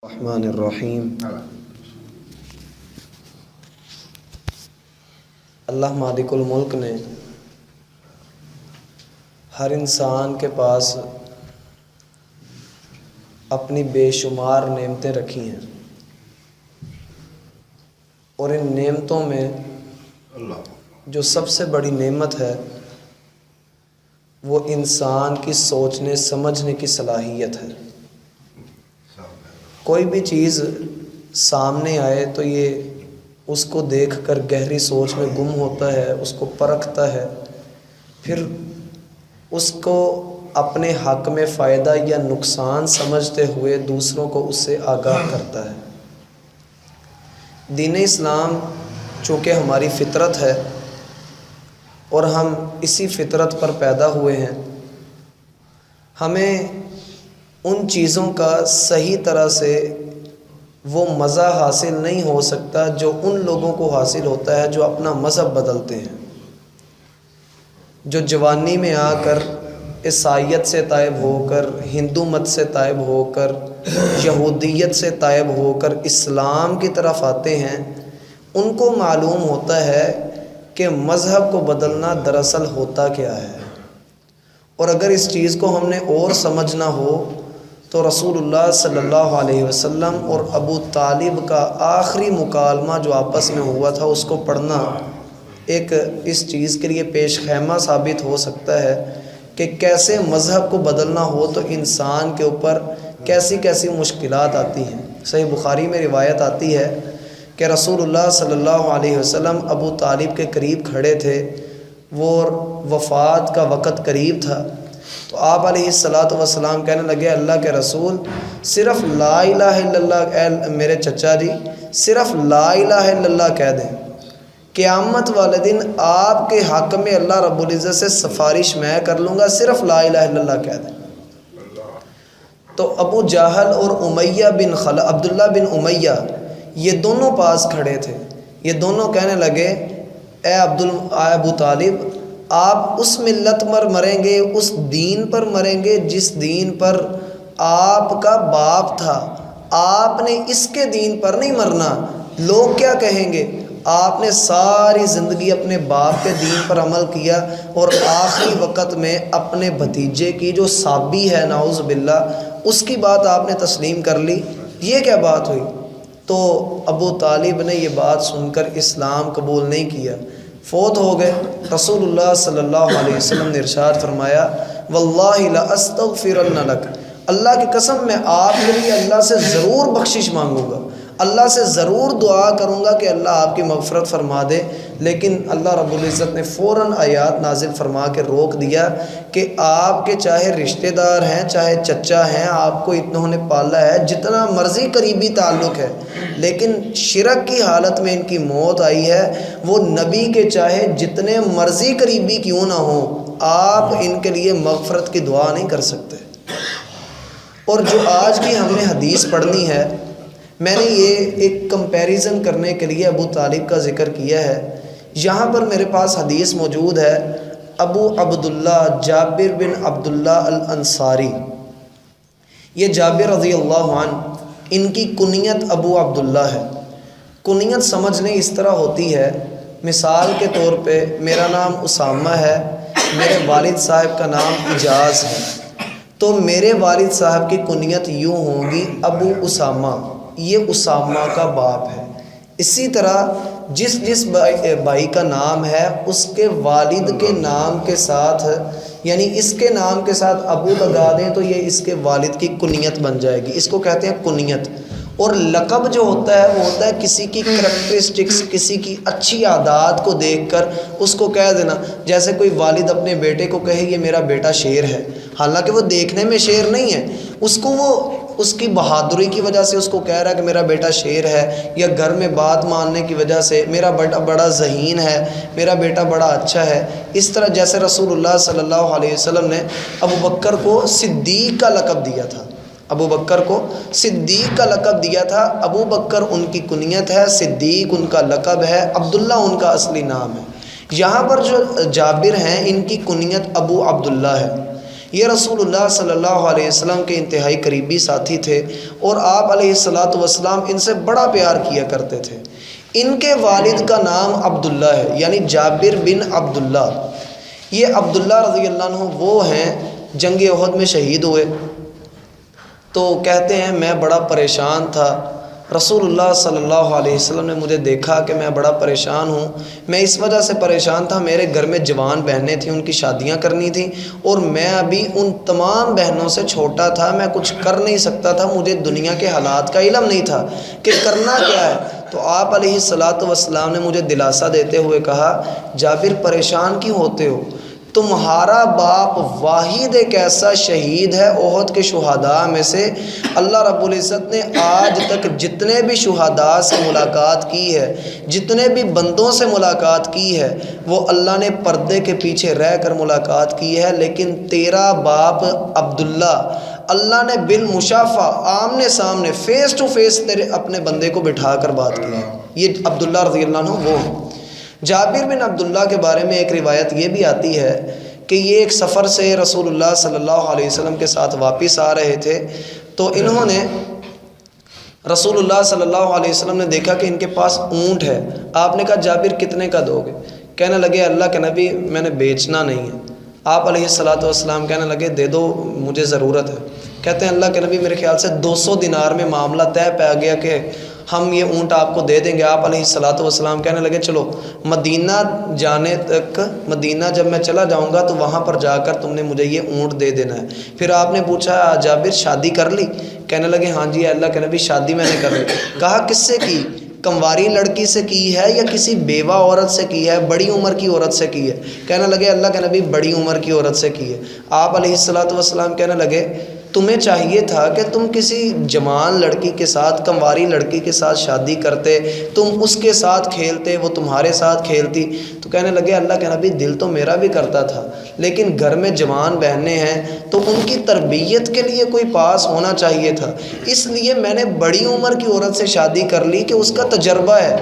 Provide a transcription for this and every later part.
الرحمن الرحیم۔ اللہ مالک الملک نے ہر انسان کے پاس اپنی بے شمار نعمتیں رکھی ہیں، اور ان نعمتوں میں جو سب سے بڑی نعمت ہے وہ انسان کی سوچنے سمجھنے کی صلاحیت ہے۔ کوئی بھی چیز سامنے آئے تو یہ اس کو دیکھ کر گہری سوچ میں گم ہوتا ہے، اس کو پرکھتا ہے، پھر اس کو اپنے حق میں فائدہ یا نقصان سمجھتے ہوئے دوسروں کو اس سے آگاہ کرتا ہے۔ دین اسلام چونکہ ہماری فطرت ہے اور ہم اسی فطرت پر پیدا ہوئے ہیں، ہمیں ان چیزوں کا صحیح طرح سے وہ مزہ حاصل نہیں ہو سکتا جو ان لوگوں کو حاصل ہوتا ہے جو اپنا مذہب بدلتے ہیں، جو جوانی میں آ کر عیسائیت سے تائب ہو کر، ہندو مت سے تائب ہو کر، یہودیت سے تائب ہو کر اسلام کی طرف آتے ہیں۔ ان کو معلوم ہوتا ہے کہ مذہب کو بدلنا دراصل ہوتا کیا ہے، اور اگر اس چیز کو ہم نے اور سمجھنا ہو تو رسول اللہ صلی اللہ علیہ وسلم اور ابو طالب کا آخری مکالمہ جو آپس میں ہوا تھا اس کو پڑھنا ایک اس چیز کے لیے پیش خیمہ ثابت ہو سکتا ہے کہ کیسے مذہب کو بدلنا ہو تو انسان کے اوپر کیسی کیسی مشکلات آتی ہیں۔ صحیح بخاری میں روایت آتی ہے کہ رسول اللہ صلی اللہ علیہ وسلم ابو طالب کے قریب کھڑے تھے، وہ وفات کا وقت قریب تھا، تو آپ علیہ السلام کہنے لگے اللہ کے رسول صرف لا الہ الا اللہ، اے میرے چچا جی صرف لا الہ الا اللہ کہہ دیں، قیامت والے دن آپ کے حق میں اللہ رب العزت سے سفارش میں کر لوں گا، صرف لا الہ الا اللہ کہہ دیں۔ تو ابو جہل اور امیہ بن خلف، عبداللہ بن امیہ، یہ دونوں پاس کھڑے تھے۔ یہ دونوں کہنے لگے اے ابو طالب، آپ اس ملت پر مریں گے، اس دین پر مریں گے جس دین پر آپ کا باپ تھا، آپ نے اس کے دین پر نہیں مرنا، لوگ کیا کہیں گے؟ آپ نے ساری زندگی اپنے باپ کے دین پر عمل کیا اور آخری وقت میں اپنے بھتیجے کی جو صابی ہے نعوذ باللہ اس کی بات آپ نے تسلیم کر لی، یہ کیا بات ہوئی؟ تو ابو طالب نے یہ بات سن کر اسلام قبول نہیں کیا، فوت ہو گئے۔ رسول اللہ صلی اللہ علیہ وسلم نے ارشاد فرمایا واللہ لاستغفرن لک، اللہ کی قسم میں آپ کے لیے اللہ سے ضرور بخشش مانگوں گا، اللہ سے ضرور دعا کروں گا کہ اللہ آپ کی مغفرت فرما دے، لیکن اللہ رب العزت نے فوراً آیات نازل فرما کے روک دیا کہ آپ کے چاہے رشتہ دار ہیں، چاہے چچا ہیں، آپ کو انہوں نے پالا ہے، جتنا مرضی قریبی تعلق ہے، لیکن شرک کی حالت میں ان کی موت آئی ہے، وہ نبی کے چاہے جتنے مرضی قریبی کیوں نہ ہوں، آپ ان کے لیے مغفرت کی دعا نہیں کر سکتے۔ اور جو آج کی ہم نے حدیث پڑھنی ہے، میں نے یہ ایک کمپیریزن کرنے کے لیے ابو طالب کا ذکر کیا ہے۔ یہاں پر میرے پاس حدیث موجود ہے، ابو عبداللہ جابر بن عبداللہ الانصاری، یہ جابر رضی اللہ عنہ، ان کی کنیت ابو عبداللہ ہے۔ کنیت سمجھ لیں اس طرح ہوتی ہے، مثال کے طور پہ میرا نام اسامہ ہے، میرے والد صاحب کا نام اجاز ہے، تو میرے والد صاحب کی کنیت یوں ہوگی ابو اسامہ، یہ اسامہ کا باپ ہے۔ اسی طرح جس بھائی کا نام ہے اس کے والد کے نام کے ساتھ، یعنی اس کے نام کے ساتھ ابو لگا دیں تو یہ اس کے والد کی کنیت بن جائے گی، اس کو کہتے ہیں کنیت۔ اور لقب جو ہوتا ہے وہ ہوتا ہے کسی کی کریکٹرسٹکس، کسی کی اچھی عادات کو دیکھ کر اس کو کہہ دینا، جیسے کوئی والد اپنے بیٹے کو کہے یہ میرا بیٹا شیر ہے، حالانکہ وہ دیکھنے میں شیر نہیں ہے، اس کو وہ اس کی بہادری کی وجہ سے اس کو کہہ رہا ہے کہ میرا بیٹا شیر ہے، یا گھر میں بات ماننے کی وجہ سے میرا بیٹا بڑا ذہین ہے، میرا بیٹا بڑا اچھا ہے۔ اس طرح جیسے رسول اللہ صلی اللہ علیہ وسلم نے ابو بکر کو صدیق کا لقب دیا تھا، ابو بکر کو صدیق کا لقب دیا تھا، ابو بکر ان کی کنیت ہے، صدیق ان کا لقب ہے، عبداللہ ان کا اصلی نام ہے۔ یہاں پر جو جابر ہیں ان کی کنیت ابو عبداللہ ہے۔ یہ رسول اللہ صلی اللہ علیہ وسلم کے انتہائی قریبی ساتھی تھے اور آپ علیہ الصلاۃ والسلام ان سے بڑا پیار کیا کرتے تھے۔ ان کے والد کا نام عبداللہ ہے، یعنی جابر بن عبداللہ۔ یہ عبداللہ رضی اللہ عنہ وہ ہیں جنگ احد میں شہید ہوئے۔ تو کہتے ہیں میں بڑا پریشان تھا، رسول اللہ صلی اللہ علیہ وسلم نے مجھے دیکھا کہ میں بڑا پریشان ہوں۔ میں اس وجہ سے پریشان تھا، میرے گھر میں جوان بہنیں تھیں، ان کی شادیاں کرنی تھیں اور میں ابھی ان تمام بہنوں سے چھوٹا تھا، میں کچھ کر نہیں سکتا تھا، مجھے دنیا کے حالات کا علم نہیں تھا کہ کرنا کیا ہے۔ تو آپ علیہ الصلاۃ والسلام نے مجھے دلاسا دیتے ہوئے کہا، جابر پریشان کیوں ہوتے ہو؟ تمہارا باپ واحد ایک ایسا شہید ہے احد کے شہداء میں سے، اللہ رب العزت نے آج تک جتنے بھی شہداء سے ملاقات کی ہے، جتنے بھی بندوں سے ملاقات کی ہے، وہ اللہ نے پردے کے پیچھے رہ کر ملاقات کی ہے، لیکن تیرا باپ عبداللہ اللہ نے بالمشافہ آمنے سامنے فیس ٹو فیس تیرے اپنے بندے کو بٹھا کر بات کی ہے۔ یہ عبداللہ رضی اللہ عنہ وہ ہیں۔ جابر بن عبداللہ کے بارے میں ایک روایت یہ بھی آتی ہے کہ یہ ایک سفر سے رسول اللہ صلی اللہ علیہ وسلم کے ساتھ واپس آ رہے تھے، تو انہوں نے رسول اللہ صلی اللہ علیہ وسلم نے دیکھا کہ ان کے پاس اونٹ ہے۔ آپ نے کہا جابر کتنے کا دو گے؟ کہنے لگے اللہ کے نبی میں نے بیچنا نہیں ہے۔ آپ علیہ الصلاۃ والسلام کہنے لگے دے دو، مجھے ضرورت ہے۔ کہتے ہیں اللہ کے نبی میرے خیال سے 200 دینار میں معاملہ طے پا گیا کہ ہم یہ اونٹ آپ کو دے دیں گے۔ آپ علیہ الصلاۃ والسلام کہنے لگے چلو مدینہ جانے تک، مدینہ جب میں چلا جاؤں گا تو وہاں پر جا کر تم نے مجھے یہ اونٹ دے دینا ہے۔ پھر آپ نے پوچھا جابر شادی کر لی؟ کہنے لگے ہاں جی اللہ کے نبی شادی میں نے کر لی۔ کہا کس سے کی؟ کنواری لڑکی سے کی ہے یا کسی بیوہ عورت سے کی ہے، بڑی عمر کی عورت سے کی ہے؟ کہنے لگے اللہ کے نبی بڑی عمر کی عورت سے کی ہے۔ آپ علیہ الصلاۃ والسلام کہنے لگے تمہیں چاہیے تھا کہ تم کسی جوان لڑکی کے ساتھ، کنواری لڑکی کے ساتھ شادی کرتے، تم اس کے ساتھ کھیلتے، وہ تمہارے ساتھ کھیلتی۔ تو کہنے لگے اللہ کے نبی دل تو میرا بھی کرتا تھا، لیکن گھر میں جوان بہنیں ہیں تو ان کی تربیت کے لیے کوئی پاس ہونا چاہیے تھا، اس لیے میں نے بڑی عمر کی عورت سے شادی کر لی کہ اس کا تجربہ ہے۔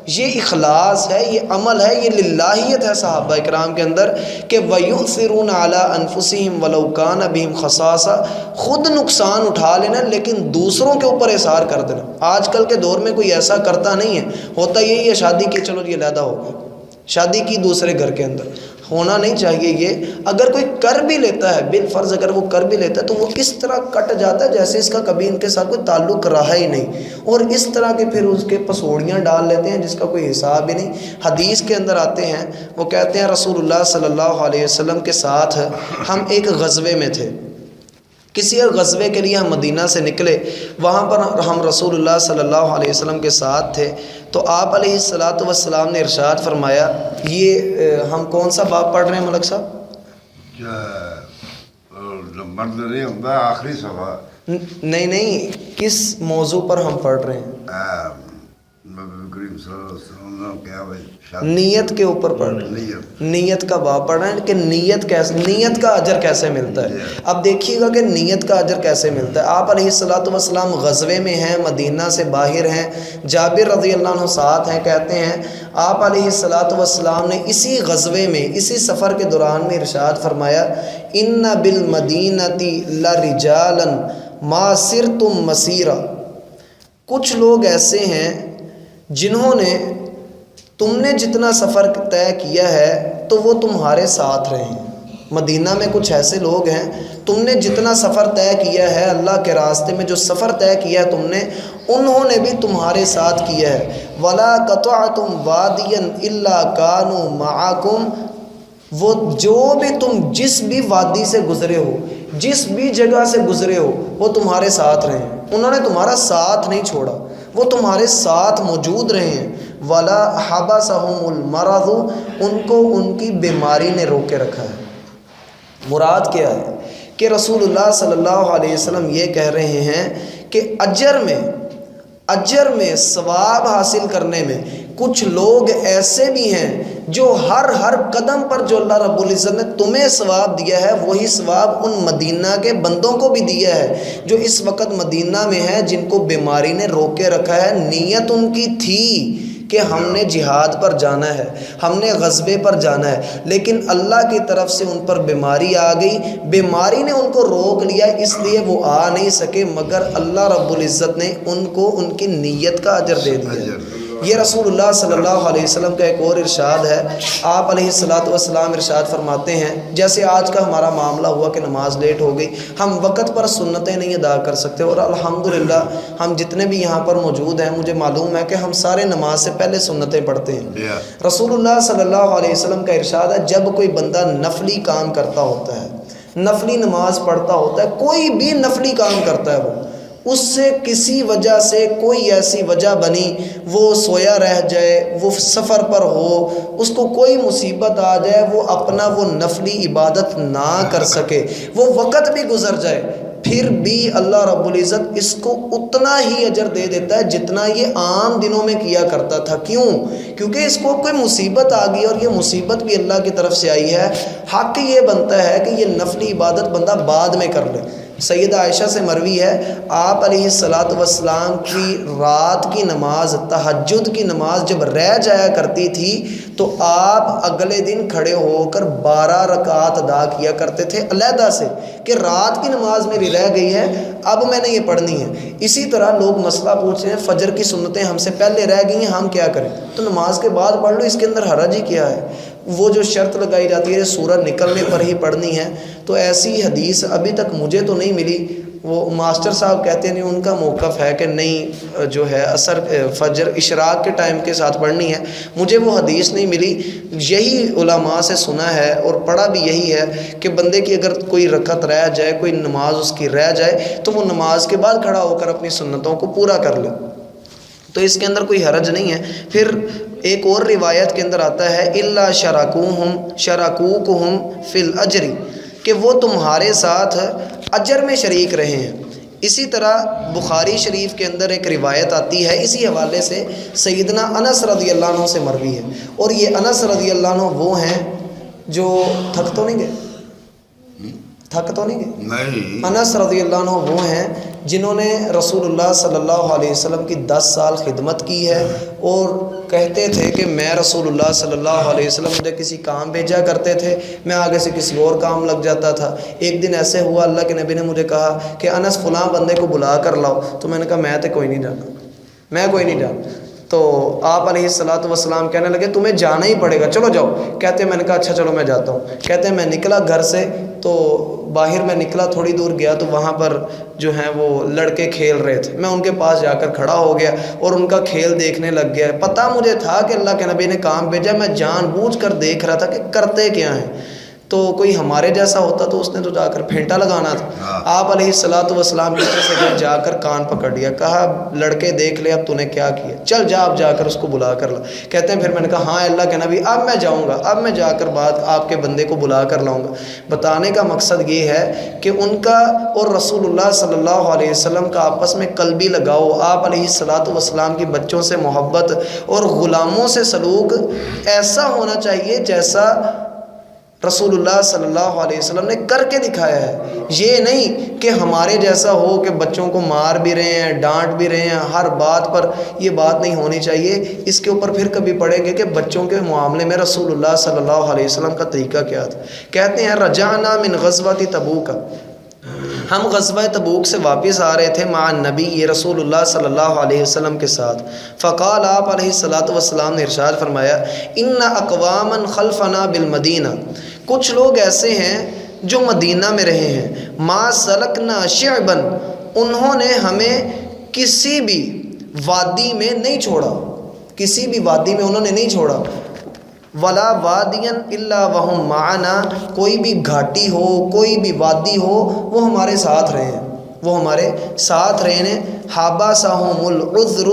یہ اخلاص ہے، یہ عمل ہے، یہ للہیت ہے صحابہ اکرام کے اندر کہ وَيُؤْثِرُونَ عَلَىٰ أَنفُسِهِمْ وَلَوْ كَانَ بِهِمْ خَصَاصَةٌ، خود نقصان اٹھا لینا لیکن دوسروں کے اوپر اثار کر دینا۔ آج کل کے دور میں کوئی ایسا کرتا نہیں ہے، ہوتا یہی ہے شادی کی چلو یہ علیحدہ ہو گیا، شادی کی دوسرے گھر کے اندر، ہونا نہیں چاہیے یہ۔ اگر کوئی کر بھی لیتا ہے بالفرض، اگر وہ کر بھی لیتا ہے تو وہ اس طرح کٹ جاتا ہے جیسے اس کا کبھی ان کے ساتھ کوئی تعلق رہا ہی نہیں، اور اس طرح کے پھر اس کے پسوڑیاں ڈال لیتے ہیں جس کا کوئی حساب ہی نہیں۔ حدیث کے اندر آتے ہیں، وہ کہتے ہیں رسول اللہ صلی اللہ علیہ وسلم کے ساتھ ہم ایک غزوے میں تھے، کسی ایک غزوے کے لیے ہم مدینہ سے نکلے، وہاں پر ہم رسول اللہ صلی اللہ علیہ وسلم کے ساتھ تھے، تو آپ علیہ الصلاۃ والسلام نے ارشاد فرمایا، یہ ہم کون سا باب پڑھ رہے ہیں ملک صاحب؟ مرد نہیں ہوتا آخری صفحہ، نہیں کس موضوع پر ہم پڑھ رہے ہیں؟ نبی کریم صلی اللہ علیہ وسلم نے کیا بھائی نیت کے اوپر پڑھ رہے ہیں، نیت کا باب پڑھ رہے ہیں کہ نیت کا اجر کیسے ملتا ہے۔ اب دیکھیے گا کہ نیت کا اجر کیسے ملتا ہے۔ آپ علیہ الصلاۃ والسلام غزوے میں ہیں، مدینہ سے باہر ہیں، جابر رضی اللہ عنہ ساتھ ہیں، کہتے ہیں آپ علیہ الصلاۃ والسلام نے اسی غزوے میں، اسی سفر کے دوران میں ارشاد فرمایا، ان بالمدینۃ لرجالا ما سرتم مسیرا، کچھ لوگ ایسے ہیں جنہوں نے تم نے جتنا سفر طے کیا ہے تو وہ تمہارے ساتھ رہے ہیں۔ مدینہ میں کچھ ایسے لوگ ہیں، تم نے جتنا سفر طے کیا ہے اللہ کے راستے میں، جو سفر طے کیا ہے تم نے، انہوں نے بھی تمہارے ساتھ کیا ہے۔ وَلَا قَطَعْتُمْ وَادِيًا إِلَّا كَانُوا مَعَكُمْ، وہ جو بھی تم جس بھی وادی سے گزرے ہو، جس بھی جگہ سے گزرے ہو، وہ تمہارے ساتھ رہے ہیں، انہوں نے تمہارا ساتھ نہیں چھوڑا، وہ تمہارے ساتھ موجود رہے ہیں۔ وَلَا حَبَسَهُمُ الْمَرَضُ، ان کو ان کی بیماری نے روکے رکھا ہے۔ مراد کیا ہے کہ رسول اللہ صلی اللہ علیہ وسلم یہ کہہ رہے ہیں کہ اجر میں ثواب حاصل کرنے میں کچھ لوگ ایسے بھی ہیں جو ہر قدم پر جو اللہ رب العزت نے تمہیں ثواب دیا ہے وہی ثواب ان مدینہ کے بندوں کو بھی دیا ہے جو اس وقت مدینہ میں ہے، جن کو بیماری نے روکے رکھا ہے۔ نیت ان کی تھی کہ ہم نے جہاد پر جانا ہے، ہم نے غزبے پر جانا ہے، لیکن اللہ کی طرف سے ان پر بیماری آ گئی، بیماری نے ان کو روک لیا، اس لیے وہ آ نہیں سکے، مگر اللہ رب العزت نے ان کو ان کی نیت کا اجر دے دیا۔ یہ رسول اللہ صلی اللہ علیہ وسلم کا ایک اور ارشاد ہے۔ آپ علیہ الصلوۃ والسلام ارشاد فرماتے ہیں، جیسے آج کا ہمارا معاملہ ہوا کہ نماز لیٹ ہو گئی، ہم وقت پر سنتیں نہیں ادا کر سکتے، اور الحمدللہ ہم جتنے بھی یہاں پر موجود ہیں مجھے معلوم ہے کہ ہم سارے نماز سے پہلے سنتیں پڑھتے ہیں۔ رسول اللہ صلی اللہ علیہ وسلم کا ارشاد ہے، جب کوئی بندہ نفلی کام کرتا ہوتا ہے، نفلی نماز پڑھتا ہوتا ہے، کوئی بھی نفلی کام کرتا ہے، وہ اس سے کسی وجہ سے کوئی ایسی وجہ بنی، وہ سویا رہ جائے، وہ سفر پر ہو، اس کو کوئی مصیبت آ جائے، وہ اپنا وہ نفلی عبادت نہ کر سکے، وہ وقت بھی گزر جائے، پھر بھی اللہ رب العزت اس کو اتنا ہی اجر دے دیتا ہے جتنا یہ عام دنوں میں کیا کرتا تھا۔ کیوں؟ کیونکہ اس کو کوئی مصیبت آ گئی، اور یہ مصیبت بھی اللہ کی طرف سے آئی ہے۔ حق یہ بنتا ہے کہ یہ نفلی عبادت بندہ بعد میں کر لے۔ سیدہ عائشہ سے مروی ہے، آپ علیہ الصلوۃ والسلام کی رات کی نماز، تہجد کی نماز جب رہ جایا کرتی تھی تو آپ اگلے دن کھڑے ہو کر 12 رکعات ادا کیا کرتے تھے علیحدہ سے، کہ رات کی نماز میری رہ گئی ہے، اب میں نے یہ پڑھنی ہے۔ اسی طرح لوگ مسئلہ پوچھتے ہیں، فجر کی سنتیں ہم سے پہلے رہ گئی ہیں، ہم کیا کریں؟ تو نماز کے بعد پڑھ لو، اس کے اندر حرج ہی کیا ہے؟ وہ جو شرط لگائی جاتی ہے سورج نکلنے پر ہی پڑھنی ہے، تو ایسی حدیث ابھی تک مجھے تو نہیں ملی۔ وہ ماسٹر صاحب کہتے ہیں ان کا موقف ہے کہ نہیں، جو ہے اثر فجر اشراق کے ٹائم کے ساتھ پڑھنی ہے، مجھے وہ حدیث نہیں ملی۔ یہی علماء سے سنا ہے اور پڑھا بھی یہی ہے کہ بندے کی اگر کوئی رکعت رہ جائے، کوئی نماز اس کی رہ جائے، تو وہ نماز کے بعد کھڑا ہو کر اپنی سنتوں کو پورا کر لے، تو اس کے اندر کوئی حرج نہیں ہے۔ پھر ایک اور روایت کے اندر آتا ہے، الا شرکوکہم فی الاجر، کہ وہ تمہارے ساتھ اجر میں شریک رہے ہیں۔ اسی طرح بخاری شریف کے اندر ایک روایت آتی ہے اسی حوالے سے، سیدنا انس رضی اللہ عنہ سے مروی ہے، اور یہ انس رضی اللہ عنہ وہ ہیں جو تھک تو نہیں گئے؟ انس رضی اللہ عنہ وہ ہیں جنہوں نے رسول اللہ صلی اللہ علیہ وسلم کی 10 سال خدمت کی ہے، اور کہتے تھے کہ میں رسول اللہ صلی اللہ علیہ وسلم مجھے کسی کام بھیجا کرتے تھے، میں آگے سے کسی اور کام لگ جاتا تھا۔ ایک دن ایسے ہوا، اللہ کے نبی نے مجھے کہا کہ انس فلاں بندے کو بلا کر لاؤ، تو میں نے کہا میں کوئی نہیں جانا۔ تو آپ علیہ الصلوۃ والسلام کہنے لگے تمہیں جانا ہی پڑے گا، چلو جاؤ۔ کہتے ہیں میں نے کہا اچھا چلو میں جاتا ہوں۔ کہتے ہیں میں نکلا گھر سے، تو باہر میں نکلا، تھوڑی دور گیا تو وہاں پر جو ہیں وہ لڑکے کھیل رہے تھے، میں ان کے پاس جا کر کھڑا ہو گیا اور ان کا کھیل دیکھنے لگ گیا۔ پتہ مجھے تھا کہ اللہ کے نبی نے کام بھیجا، میں جان بوجھ کر دیکھ رہا تھا کہ کرتے کیا ہیں۔ تو کوئی ہمارے جیسا ہوتا تو اس نے تو جا کر پھینٹا لگانا تھا۔ آپ علیہ الصلوۃ والسلام کی طرف سے جا کر کان پکڑ لیا، کہا لڑکے دیکھ لے اب تو نے کیا کیا، چل جا اب جا کر اس کو بلا کر لا۔ کہتے ہیں پھر میں نے کہا ہاں اللہ کے نبی اب میں جاؤں گا، اب میں جا کر بعد آپ کے بندے کو بلا کر لاؤں گا۔ بتانے کا مقصد یہ ہے کہ ان کا اور رسول اللہ صلی اللہ علیہ وسلم کا آپس میں قلبی لگاؤ، آپ علیہ الصلوۃ والسلام کی بچوں سے محبت اور غلاموں سے سلوک ایسا ہونا چاہیے جیسا رسول اللہ صلی اللہ علیہ وسلم نے کر کے دکھایا ہے۔ یہ نہیں کہ ہمارے جیسا ہو کہ بچوں کو مار بھی رہے ہیں، ڈانٹ بھی رہے ہیں ہر بات پر، یہ بات نہیں ہونی چاہیے۔ اس کے اوپر پھر کبھی پڑھیں گے کہ بچوں کے معاملے میں رسول اللہ صلی اللہ علیہ وسلم کا طریقہ کیا تھا۔ کہتے ہیں رجعنا من غزوۃ تبوک، ہم غزوہ تبوک سے واپس آ رہے تھے مع نبی یہ رسول اللہ صلی اللہ علیہ وسلم کے ساتھ۔ فقال آپ علیہ الصلوۃ والسلام نے ارشاد فرمایا، ان اقواما خلفنا بالمدینہ، کچھ لوگ ایسے ہیں جو مدینہ میں رہے ہیں، ما سلکنا شعبا، انہوں نے ہمیں کسی بھی وادی میں نہیں چھوڑا، کسی بھی وادی میں انہوں نے نہیں چھوڑا، ولا وادین الا وہم معنا، کوئی بھی گھاٹی ہو کوئی بھی وادی ہو وہ ہمارے ساتھ رہے ہیں، وہ ہمارے ساتھ رہے ہیں۔ حبسہم العذر،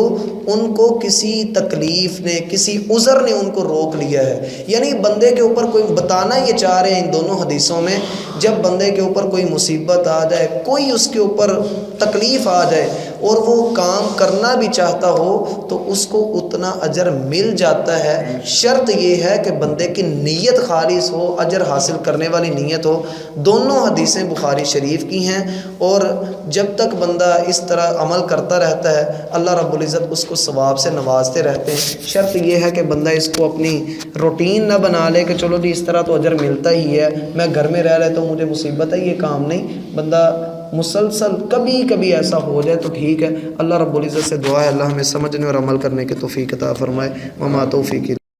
ان کو کسی تکلیف نے کسی عذر نے ان کو روک لیا ہے، یعنی بندے کے اوپر کوئی بتانا یہ چاہ رہے ہیں ان دونوں حدیثوں میں، جب بندے کے اوپر کوئی مصیبت آ جائے، کوئی اس کے اوپر تکلیف آ جائے، اور وہ کام کرنا بھی چاہتا ہو تو اس کو اتنا اجر مل جاتا ہے۔ شرط یہ ہے کہ بندے کی نیت خالص ہو، اجر حاصل کرنے والی نیت ہو۔ دونوں حدیثیں بخاری شریف کی ہیں، اور جب تک بندہ اس طرح عمل کرتا رہتا ہے اللہ رب العزت اس کو ثواب سے نوازتے رہتے ہیں۔ شرط یہ ہے کہ بندہ اس کو اپنی روٹین نہ بنا لے کہ چلو جی اس طرح تو اجر ملتا ہی ہے، میں گھر میں رہ لیتا ہوں مجھے مصیبت ہے، یہ کام نہیں۔ بندہ مسلسل کبھی کبھی ایسا ہو جائے تو ٹھیک ہے۔ اللہ رب العزت سے دعا ہے اللہ ہمیں سمجھنے اور عمل کرنے کے توفیق عطا فرمائے۔ وما توفیقی